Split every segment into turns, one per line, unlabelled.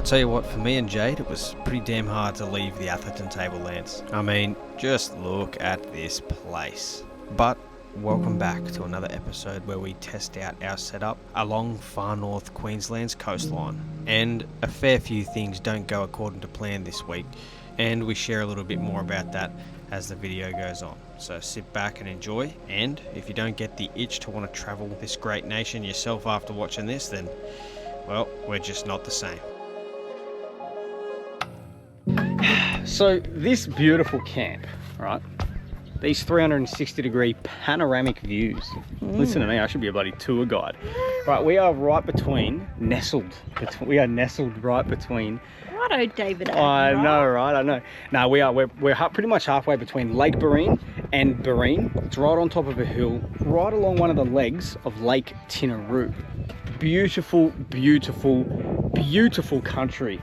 Tell you what, for me and Jade, it was pretty damn hard to leave the Atherton tablelands. I mean, just look at this place. But welcome back to another episode where we test out our setup along Far North Queensland's coastline. And a fair few things don't go according to plan this week, and we share a little bit more about that as the video goes on. So sit back and enjoy, and if you don't get the itch to want to travel this great nation yourself after watching this, then, well, we're just not the same.
So this beautiful camp, right? These 360-degree panoramic views. Listen to me, I should be a bloody tour guide. Right, we are nestled right between.
Righto, David.
I know, right? I know. No, we're pretty much halfway between Lake Barine and Barine. It's right on top of a hill, right along one of the legs of Lake Tinaroo. Beautiful, beautiful, beautiful country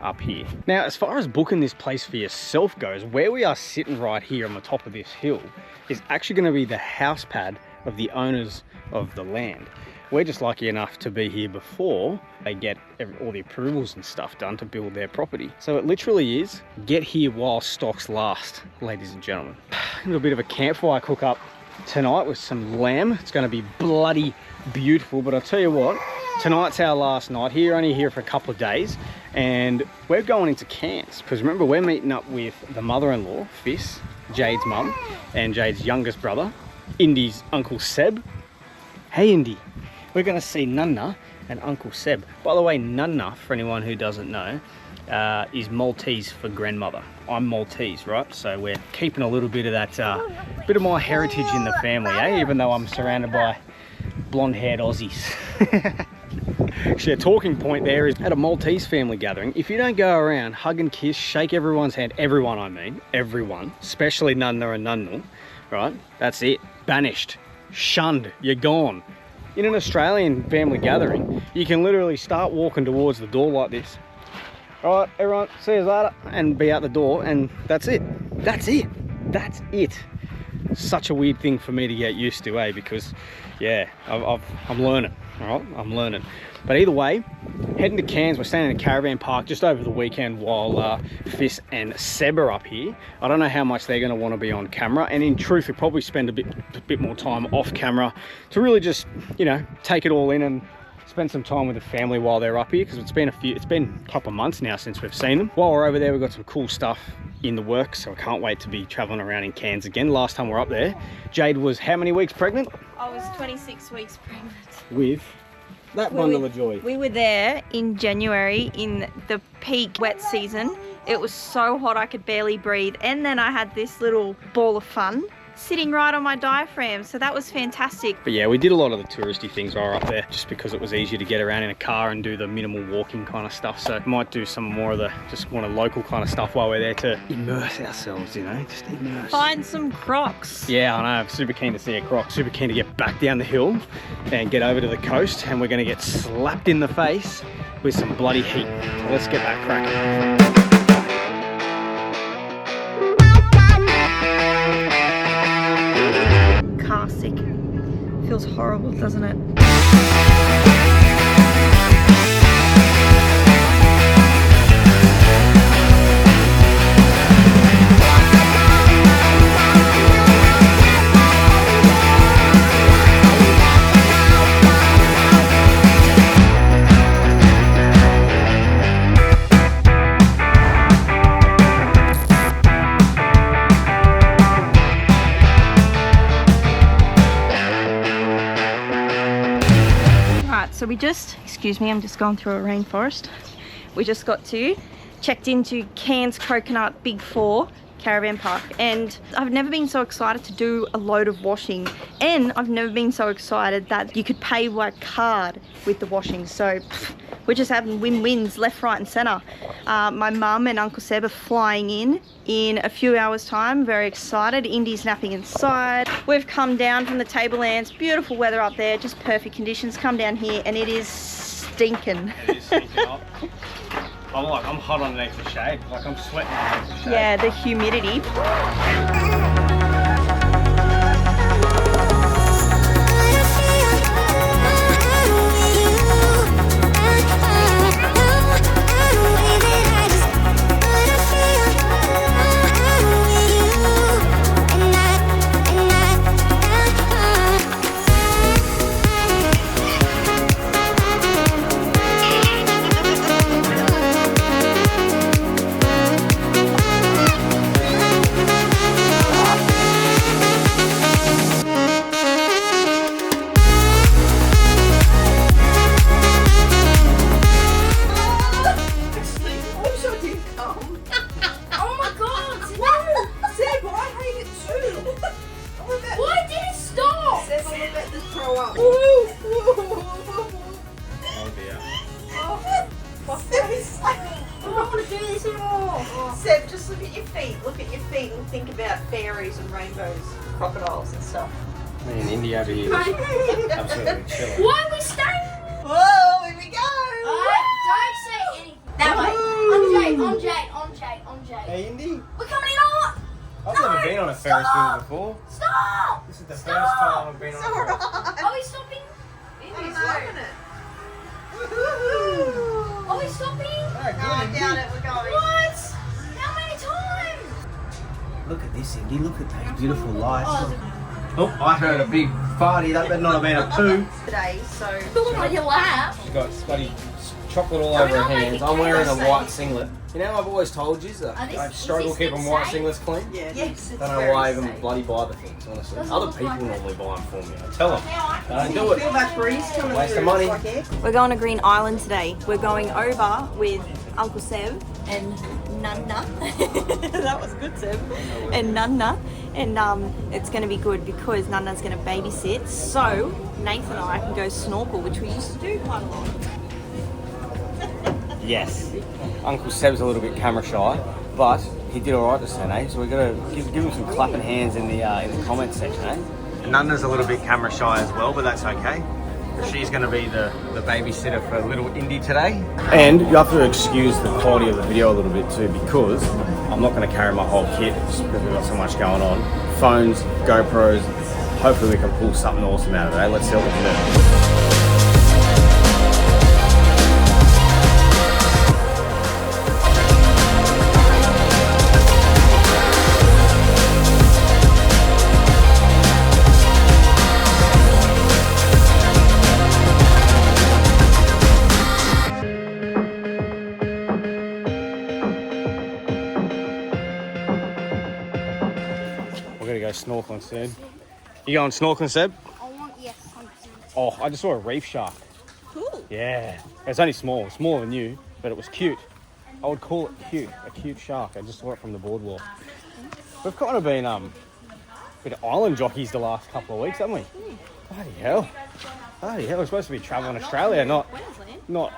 up here. Now, as far as booking this place for yourself goes, where we are sitting right here on the top of this hill is actually going to be the house pad of the owners of the land. We're just lucky enough to be here before they get all the approvals and stuff done to build their property. So it literally is get here while stocks last, ladies and gentlemen. A little bit of a campfire cook up tonight with some lamb. It's going to be bloody beautiful, but I'll tell you what, tonight's our last night here, only here for a couple of days, and we're going into Cairns because remember, we're meeting up with the mother-in-law, Fis, Jade's mum, and Jade's youngest brother, Indy's Uncle Seb. Hey Indy, we're going to see Nunna and Uncle Seb. By the way, Nunna, for anyone who doesn't know, is Maltese for grandmother. I'm Maltese, right? So we're keeping a little bit of that, bit of my heritage in the family, eh? Even though I'm surrounded by blonde-haired Aussies. Actually, a talking point there is at a Maltese family gathering, if you don't go around hug and kiss, shake everyone's hand, everyone I mean, everyone, especially Nunna and Nunnal, right? That's it. Banished. Shunned. You're gone. In an Australian family gathering, you can literally start walking towards the door like this. All right, everyone, see you later, and be out the door, and that's it. That's it. That's it. Such a weird thing for me to get used to, eh? Because, yeah, I'm learning. All right, I'm learning. But either way, heading to Cairns. We're staying in a caravan park just over the weekend while Fis and Seb are up here. I don't know how much they're going to want to be on camera, and in truth, we'll probably spend a bit more time off camera to really just, you know, take it all in and spend some time with the family while they're up here, because it's been a couple of months now since we've seen them. While we're over there, we've got some cool stuff in the works, so I can't wait to be traveling around in Cairns again. Last time we were up there, Jade was how many weeks pregnant?
I was 26 weeks pregnant.
With that bundle of joy.
We were there in January in the peak wet season. It was so hot I could barely breathe, and then I had this little ball of fun sitting right on my diaphragm, so that was fantastic.
But yeah, we did a lot of the touristy things while we were up there, just because it was easier to get around in a car and do the minimal walking kind of stuff. So might do some more of the just more local kind of stuff while we're there to immerse ourselves, you know, just immerse.
Find some crocs.
Yeah, I know, I'm super keen to see a croc, super keen to get back down the hill and get over to the coast, and we're going to get slapped in the face with some bloody heat. So let's get that cracking.
Car sick. Feels horrible, doesn't it? So we just, excuse me, I'm just going through a rainforest. We just got checked into Cairns Coconut Big 4 Caravan Park, and I've never been so excited to do a load of washing, and I've never been so excited that you could pay by card with the washing. So we're just having win-wins left, right and centre. My mum and Uncle Seb are flying in a few hours time. Very excited. Indy's napping inside. We've come down from the tablelands. Beautiful weather up there, just perfect conditions. Come down here and it is stinking.
It is stinking up. I'm hot underneath the shade. Like I'm sweating underneath the shade.
Yeah, the humidity.
Seb, just look at your feet. Look at your feet and think about fairies and rainbows, crocodiles and stuff.
Me and Indy over here. Absolutely chilling.
Why are we staying?
Whoa, here we go!
Don't say anything. That way. On Jade.
Hey Indy,
We're coming in on.
I've never been on a Ferris wheel before.
Stop.
This is the first time I've been on a
Alright.
Are we stopping?
Indy's loving it.
Are we stopping?
No, I doubt it, we're going.
What? How many times?
Look at this, Indy. Look at those beautiful lights. Oh, I heard a big farty. That better not have been a poo.
Today, so
Put on your lap.
She's got bloody chocolate all over her hands. I'm wearing a white singlet. You know, I've always told you that I struggle keeping white singlets clean.
yes, it's
Don't know why I even bloody buy the things, honestly. Other people normally buy them for me. I tell them. Don't do it.
feel that breeze coming
Waste
through.
of money.
It's like air.
We're going to Green Island today. We're going over with Uncle Seb and Nunna. That was good, Seb. And Nunna. And it's going to be good because Nunna's going to babysit. So Nathan and I can go snorkel, which we used to do quite a lot.
Yes. Uncle Seb's a little bit camera shy, but he did all right this time, eh? So we're gonna give him some clapping hands in the comments section, eh? Nunna's a little bit camera shy as well, but that's okay. She's going to be the babysitter for little Indy today. And you have to excuse the quality of the video a little bit too, because I'm not going to carry my whole kit just because we've got so much going on. Phones, GoPros. Hopefully we can pull something awesome out of it. Let's see what we can do. We're gonna go snorkeling soon. You going snorkeling, Seb?
I want, yes, 100%.
Oh, I just saw a reef shark.
Cool.
Yeah. It's only small, smaller than you, but it was cute. I would call it cute, a cute shark. I just saw it from the boardwalk. We've kind of been a bit of island jockeys the last couple of weeks, haven't we? Bloody hell. Bloody hell, we're supposed to be travelling Australia, not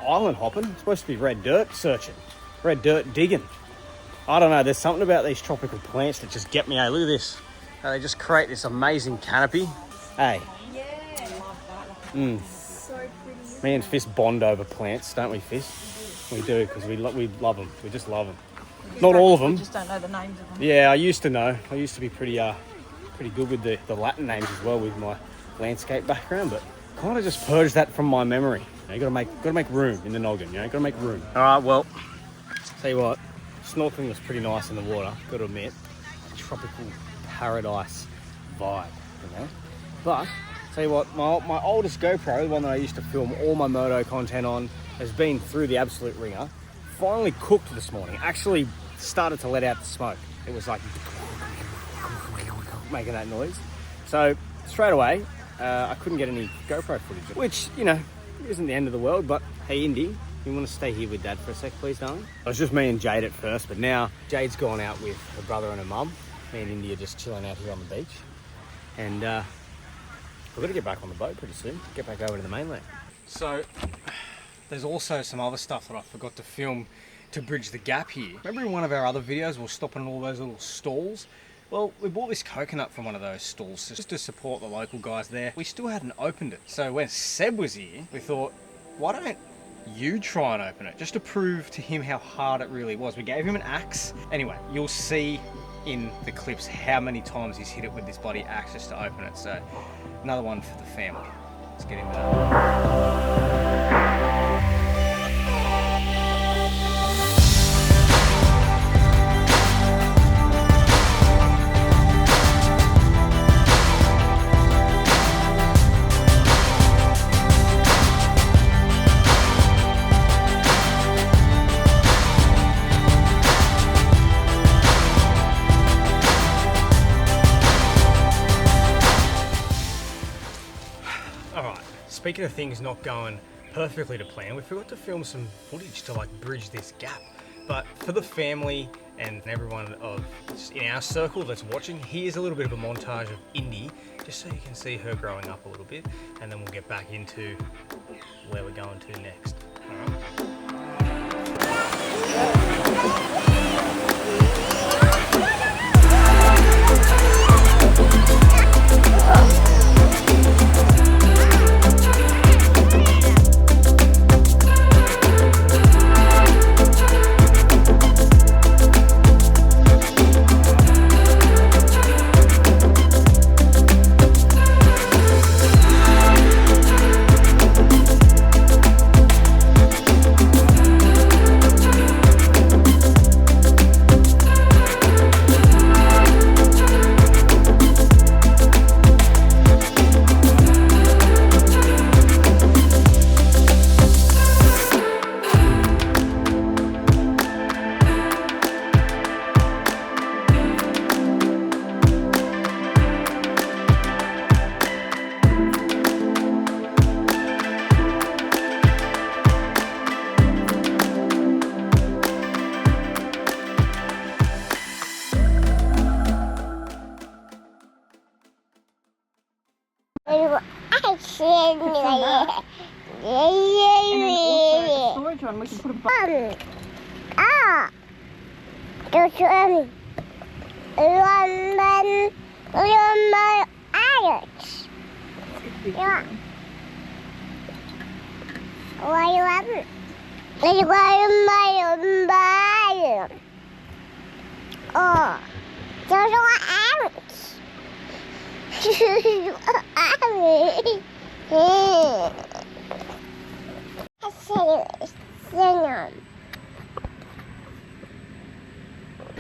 island hopping. It's supposed to be red dirt searching, red dirt digging. I don't know, there's something about these tropical plants that just get me. Hey, look at this. They just create this amazing canopy. Hey.
So pretty.
Me and Fizz bond over plants, don't we, Fizz? We do, because we love them. We just love them. Not all of them.
We just don't know the names of them.
Yeah, I used to know. I used to be pretty good with the Latin names as well with my landscape background, but kind of just purged that from my memory. You know, you gotta make room in the noggin. You know, gotta make room. All right, well, tell you what, snorkeling was pretty nice in the water. Got to admit, tropical paradise vibe, you know. But tell you what, my oldest GoPro, the one that I used to film all my moto content on, has been through the absolute ringer. Finally cooked this morning. Actually started to let out the smoke. It was like making that noise. So straight away, I couldn't get any GoPro footage, which, you know, It isn't the end of the world, but hey, Indy, you want to stay here with Dad for a sec, please, darling? It was just me and Jade at first, but now Jade's gone out with her brother and her mum. Me and Indy are just chilling out here on the beach. And we're going to get back on the boat pretty soon, get back over to the mainland. So, there's also some other stuff that I forgot to film to bridge the gap here. Remember in one of our other videos, we were stopping at all those little stalls? Well, we bought this coconut from one of those stalls just to support the local guys there. We still hadn't opened it. So when Seb was here, we thought, why don't you try and open it? Just to prove to him how hard it really was. We gave him an axe. Anyway, you'll see in the clips how many times he's hit it with this bloody axe just to open it. So another one for the family. Let's get into that. Speaking of things not going perfectly to plan, we forgot to film some footage to like bridge this gap. But for the family and everyone in our circle that's watching, here's a little bit of a montage of Indy, just so you can see her growing up a little bit, and then we'll get back into where we're going to next. All right.
one. We can put a button.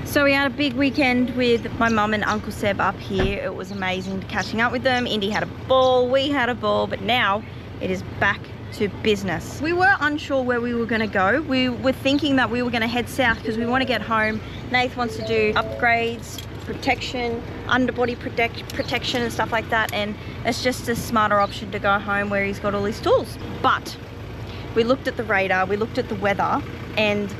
So we had a big weekend with my mum and Uncle Seb up here. It was amazing catching up with them. Indy had a ball, we had a ball, but now it is back to business. We were unsure where we were going to go. We were thinking that we were going to head south because we want to get home. Nath wants to do upgrades, protection, underbody protection and stuff like that, and it's just a smarter option to go home where he's got all his tools. But we looked at the radar, we looked at the weather, and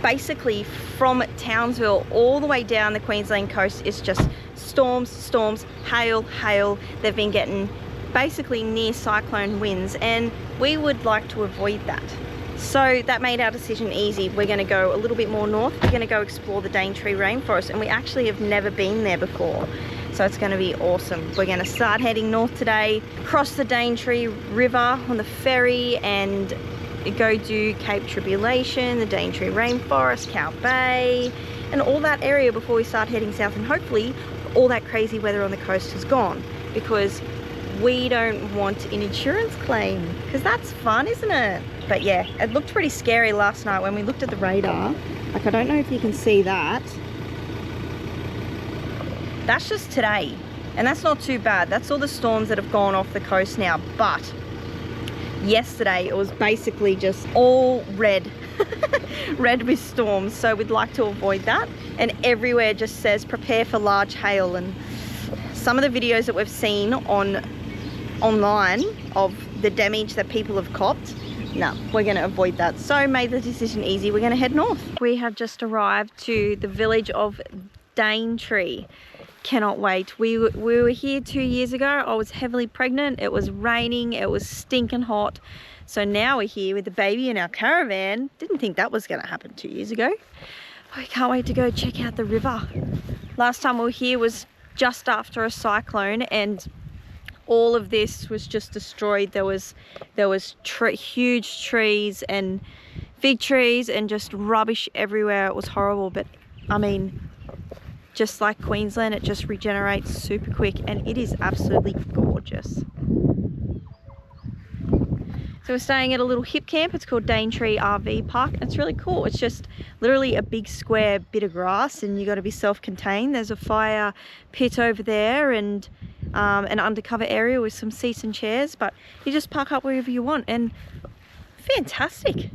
basically from Townsville all the way down the Queensland coast, it's just storms, hail. They've been getting basically near cyclone winds, and we would like to avoid that. So that made our decision easy. We're going to go a little bit more north. We're going to go explore the Daintree Rainforest, and we actually have never been there before. So it's going to be awesome. We're going to start heading north today, cross the Daintree River on the ferry, and go do Cape Tribulation, the Daintree Rainforest, Cow Bay, and all that area before we start heading south. And hopefully all that crazy weather on the coast is gone, because we don't want an insurance claim, because that's fun, isn't it? But yeah, it looked pretty scary last night when we looked at the radar. Like, I don't know if you can see that. That's just today, and that's not too bad. That's all the storms that have gone off the coast now. But yesterday it was basically just all red. Red with storms, so we'd like to avoid that. And everywhere just says prepare for large hail, and some of the videos that we've seen on online of the damage that people have copped. No, we're going to avoid that. So made the decision easy. We're going to head north. We have just arrived to the village of Daintree. Cannot wait. We were here 2 years ago. I was heavily pregnant. It was raining. It was stinking hot. So now we're here with the baby in our caravan. Didn't think that was going to happen 2 years ago. I can't wait to go check out the river. Last time we were here was just after a cyclone, and all of this was just destroyed. There was huge trees and fig trees and just rubbish everywhere. It was horrible, but I mean, just like Queensland, it just regenerates super quick, and it is absolutely gorgeous. So we're staying at a little hip camp. It's called Daintree RV Park. It's really cool. It's just literally a big square bit of grass, and you got to be self-contained. There's a fire pit over there and an undercover area with some seats and chairs, but you just park up wherever you want, and fantastic.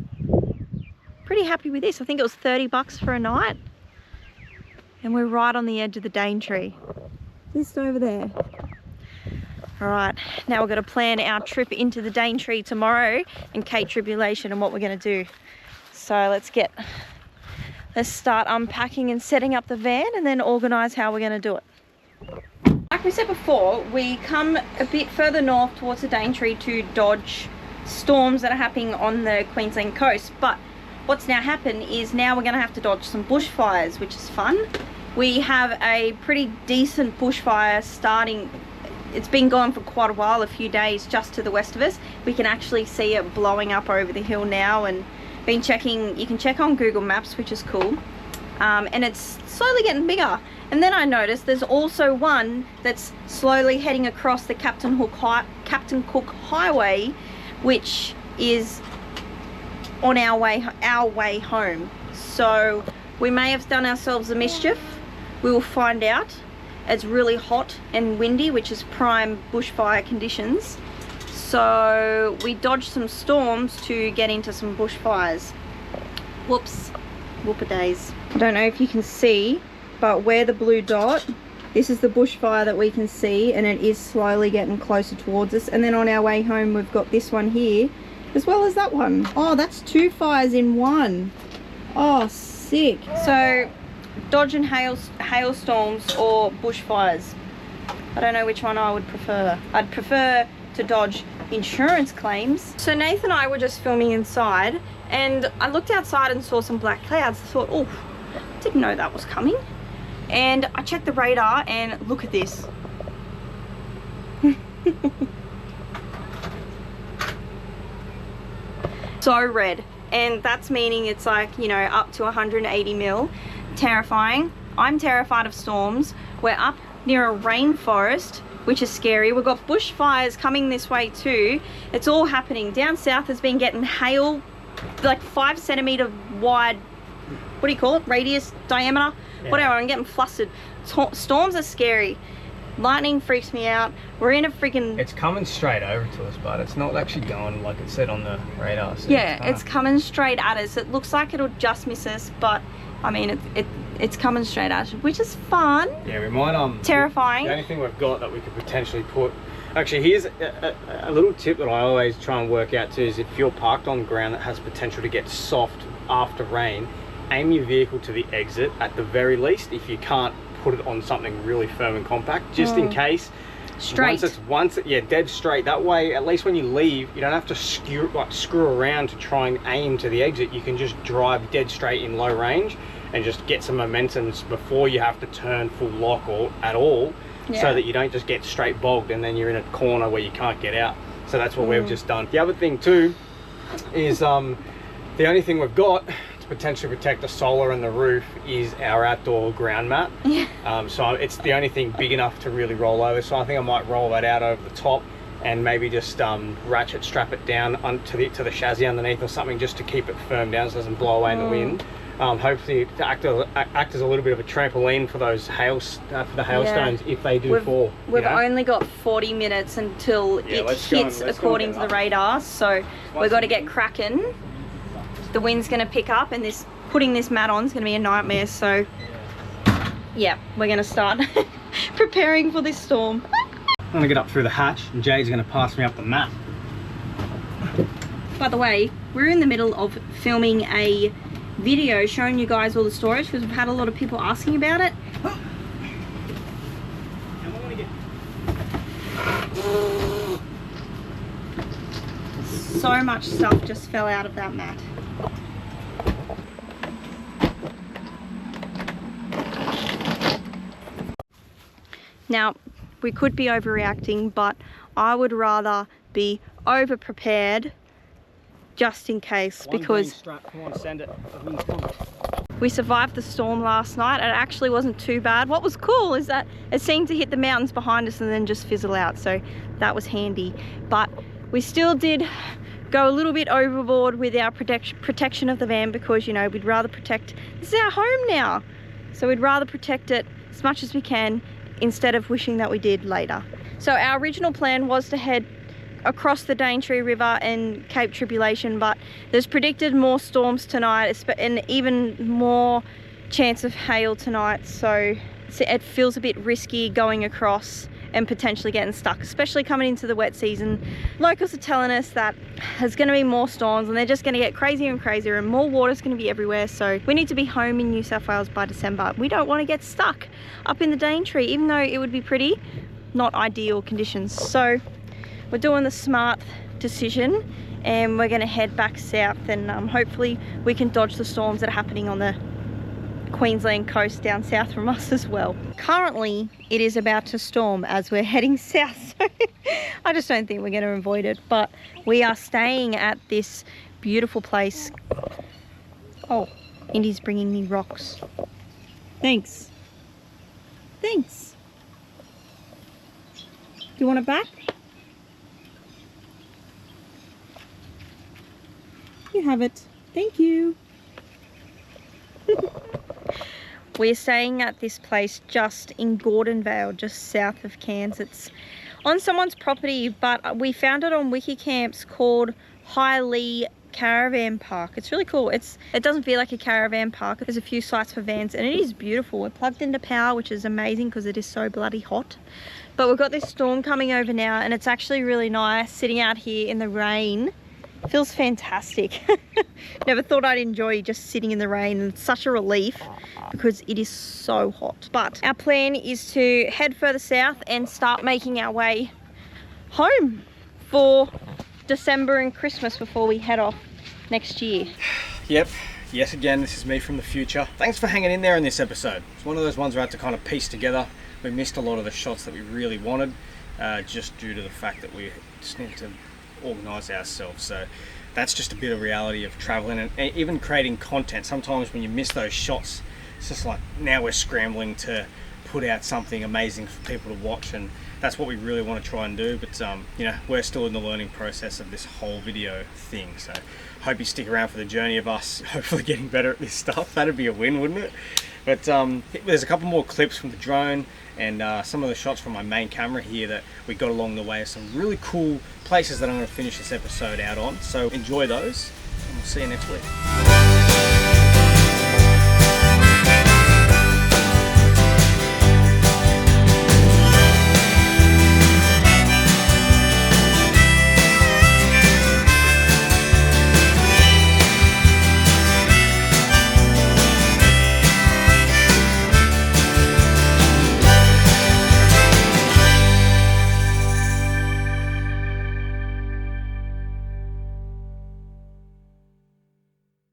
Pretty happy with this. I think it was $30 for a night, and we're right on the edge of the Daintree. Just over there. All right, now we're going to plan our trip into the Daintree tomorrow in Cape Tribulation and what we're going to do. So let's start unpacking and setting up the van, and then organise how we're going to do it. Like we said before, we come a bit further north towards the Daintree to dodge storms that are happening on the Queensland coast. But what's now happened is now we're going to have to dodge some bushfires, which is fun. We have a pretty decent bushfire starting. It's been going for quite a while, a few days, just to the west of us. We can actually see it blowing up over the hill now, and been checking. You can check on Google Maps, which is cool. And it's slowly getting bigger. And then I noticed there's also one that's slowly heading across the Captain Cook Highway, which is on our way home. So we may have done ourselves a mischief. We will find out. It's really hot and windy, which is prime bushfire conditions. So we dodged some storms to get into some bushfires. Whoops, whoop-a-days. I don't know if you can see, but where the blue dot, this is the bushfire that we can see, and it is slowly getting closer towards us. And then on our way home, we've got this one here, as well as that one. Oh, that's 2 fires in one. Oh, sick. So dodging hailstorms or bushfires. I don't know which one I would prefer. I'd prefer to dodge insurance claims. So Nathan and I were just filming inside, and I looked outside and saw some black clouds. I thought, oh, didn't know that was coming. And I checked the radar, and look at this. So red, and that's meaning it's like, you know, up to 180 mil. Terrifying. I'm terrified of storms. We're up near a rainforest, which is scary. We've got bushfires coming this way too. It's all happening. Down south has been getting hail, like 5 centimeter wide, what do you call it, radius, diameter, whatever. I'm getting flustered. Storms are scary. Lightning freaks me out. We're in a freaking... It's coming straight over to us, but it's not actually going like it said on the radar. So yeah, it's coming straight at us. It looks like it'll just miss us, but I mean, it's coming straight at us, which is fun. Yeah, we might... Terrifying. The only thing we've got that we could potentially put... Actually, here's a little tip that I always try and work out too, is if you're parked on ground that has potential to get soft after rain, aim your vehicle to the exit at the very least. If you can't, put it on something really firm and compact, just in case. Straight. Yeah, dead straight. That way, at least when you leave, you don't have to screw around to try and aim to the exit. You can just drive dead straight in low range and just get some momentum before you have to turn full lock or at all, so that you don't just get straight bogged and then you're in a corner where you can't get out. So that's what we've just done. The other thing too is the only thing we've got to potentially protect the solar and the roof is our outdoor ground mat. So it's the only thing big enough to really roll over. So I think I might roll that out over the top and maybe just ratchet strap it down to the chassis underneath or something, just to keep it firm down so it doesn't blow away in the wind. Hopefully to act as a little bit of a trampoline for those hailstones if they do fall. We've only got 40 minutes until it hits according to the radar, so we've got to get cracking. The wind's going to pick up, and putting this mat on is going to be a nightmare. So yeah, we're going to start preparing for this storm.
I'm gonna get up through the hatch and Jade's gonna pass me up the mat.
By the way, we're in the middle of filming a video showing you guys all the storage because we've had a lot of people asking about it. So much stuff just fell out of that mat. Now, we could be overreacting, but I would rather be over prepared just in case, because
Come on, send it.
we survived the storm last night. It actually wasn't too bad. What was cool is that it seemed to hit the mountains behind us and then just fizzle out, so that was handy. But we still did go a little bit overboard with our protection of the van, because, you know, we'd rather protect, this is our home now, so we'd rather protect it as much as we can instead of wishing that we did later. So our original plan was to head across the Daintree River and Cape Tribulation, but there's predicted more storms tonight and even more chance of hail tonight, so it feels a bit risky going across and potentially getting stuck, especially coming into the wet season. Locals are telling us that there's going to be more storms and they're just going to get crazier and crazier and more water's going to be everywhere, so we need to be home in New South Wales by December. We don't want to get stuck up in the Daintree, even though it would be pretty, not ideal conditions. So we're doing the smart decision and we're going to head back south, and hopefully we can dodge the storms that are happening on the Queensland coast down south from us as well. Currently it is about to storm as we're heading south, so I just don't think we're going to avoid it, but we are staying at this beautiful place. Oh, Indy's bringing me rocks. Thanks. Thanks. Do you want it back? You have it. Thank you. We're staying at this place just in Gordonvale, just south of Cairns. It's on someone's property, but we found it on Wikicamps called High Caravan Park. It's really cool. It doesn't feel like a caravan park. There's a few sites for vans and it is beautiful. We're plugged into power, which is amazing because it is so bloody hot. But we've got this storm coming over now and it's actually really nice sitting out here in the rain. Feels fantastic. Never thought I'd enjoy just sitting in the rain, and it's such a relief because it is so hot. But our plan is to head further south and start making our way home for December and Christmas before we head off next year.
Yep, yet again, this is me from the future. Thanks for hanging in there in this episode. It's one of those ones where I had to kind of piece together. We missed a lot of the shots that we really wanted, just due to the fact that we just need to organise ourselves. So that's just a bit of reality of traveling and even creating content. Sometimes when you miss those shots, it's just like, now we're scrambling to put out something amazing for people to watch, and that's what we really want to try and do. But you know, we're still in the learning process of this whole video thing, so hope you stick around for the journey of us hopefully getting better at this stuff. That'd be a win, wouldn't it? But there's a couple more clips from the drone and some of the shots from my main camera here that we got along the way. Some really cool places that I'm going to finish this episode out on, so enjoy those and we'll see you next week.